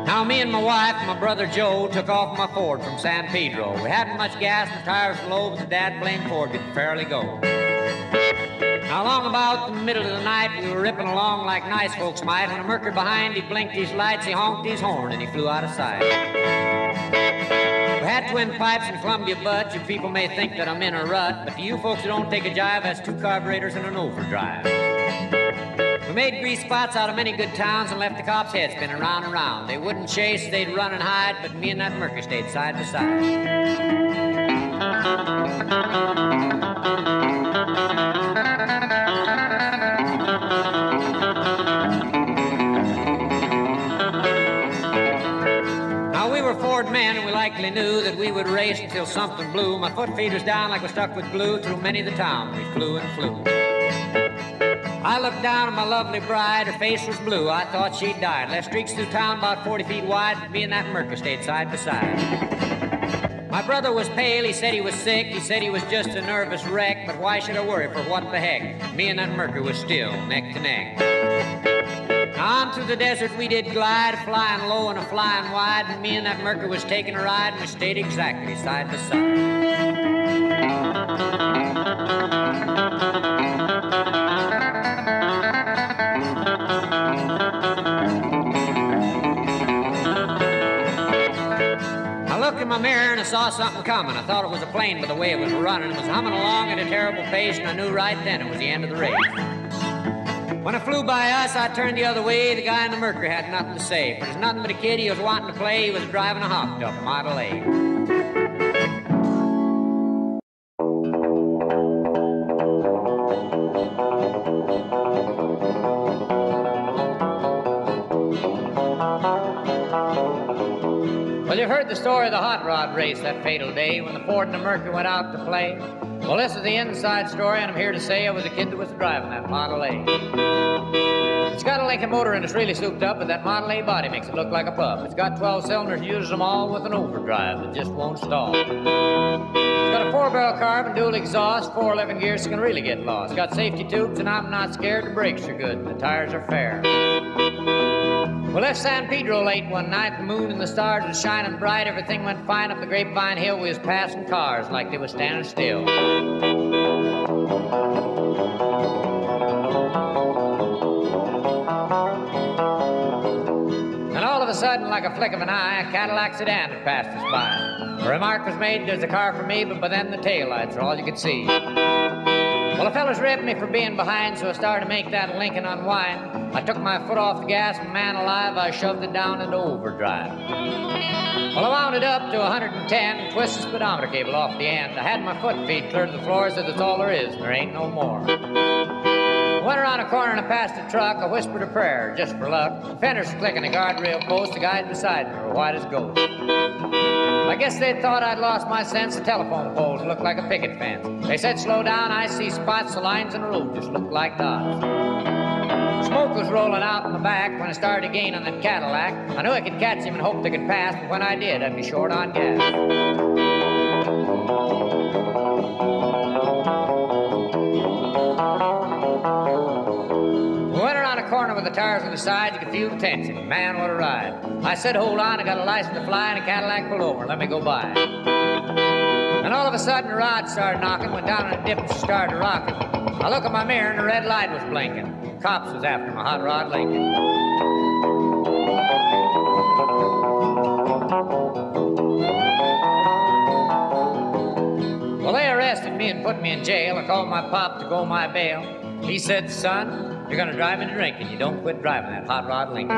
Now me and my wife and my brother Joe took off my Ford from San Pedro. We hadn't much gas and the tires were low, but the dad blamed Ford could fairly go. Now along about the middle of the night, we were ripping along like nice folks might, when a merker behind, he blinked his lights, he honked his horn, and he flew out of sight. We had twin pipes and Columbia butts. You people may think that I'm in a rut, but to you folks who don't take a jive, that's 2 carburetors and an overdrive. We made grease spots out of many good towns and left the cops' heads spinning round and round. They wouldn't chase, they'd run and hide, but me and that merker stayed side by side. Now we were Ford men and we likely knew that we would race until something blew. My foot feed was down like we're stuck with glue. Through many the town we flew and flew. I looked down at my lovely bride, her face was blue, I thought she'd died. Left streaks through town about 40 feet wide, but me and that merker stayed side by side. My brother was pale, he said he was sick, he said he was just a nervous wreck, but why should I worry, for what the heck? Me and that merker was still neck to neck. Now on through the desert we did glide, flying low and a flying wide, and me and that merker was taking a ride, and we stayed exactly side by side. I looked in my mirror and I saw something coming. I thought it was a plane by the way it was running. It was humming along at a terrible pace, and I knew right then it was the end of the race. When it flew by us, I turned the other way. The guy in the merker had nothing to say. For there's nothing but a kid he was wanting to play. He was driving a hopped-up Model A. Well, you've heard the story of the hot rod race that fatal day when the Ford and the Mercury went out to play. Well, this is the inside story, and I'm here to say I was a kid that was driving that Model A. It's got a Lincoln motor and it's really souped up, but that Model A body makes it look like a pup. It's got 12 cylinders and uses them all with an overdrive that just won't stall. It's got a 4-barrel carb and dual exhaust, 4 11 gears, so you can really get lost. It's got safety tubes, and I'm not scared. The brakes are good and the tires are fair. We left San Pedro late one night, the moon and the stars was shining bright. Everything went fine up the Grapevine Hill. We was passing cars like they was standing still. And all of a sudden, like a flick of an eye, a Cadillac sedan had passed us by. A remark was made, there's a car for me, but by then the taillights are all you could see. Well, the fellas ripped me for being behind, so I started to make that Lincoln unwind. I took my foot off the gas, and man alive, I shoved it down into overdrive. Well, I wound it up to 110 and twisted the speedometer cable off the end. I had my foot feet clear to the floor, said that's all there is, and there ain't no more. I went around a corner and I passed a truck. I whispered a prayer, just for luck. The fenders were clicking, the guardrail post, the guys beside me were white as ghosts. I guess they thought I'd lost my sense. The telephone poles looked like a picket fence. They said, slow down, I see spots. The lines in the road just looked like dots. Smoke was rolling out in the back when I started to gain on that Cadillac. I knew I could catch him and hoped I could pass, but when I did, I'd be short on gas. We went around a corner with the tires on the sides. You could feel the tension. Man, what a ride. I said, hold on, I got a license to fly, and a Cadillac pulled over. Let me go by. And all of a sudden, the rod started knocking, went down in a dip and started rocking. I look at my mirror, and the red light was blinking. Cops was after my hot rod Lincoln. Well, they arrested me and put me in jail. I called my pop to go my bail. He said, son, you're going to drive into drinking. You don't quit driving that hot rod Lincoln.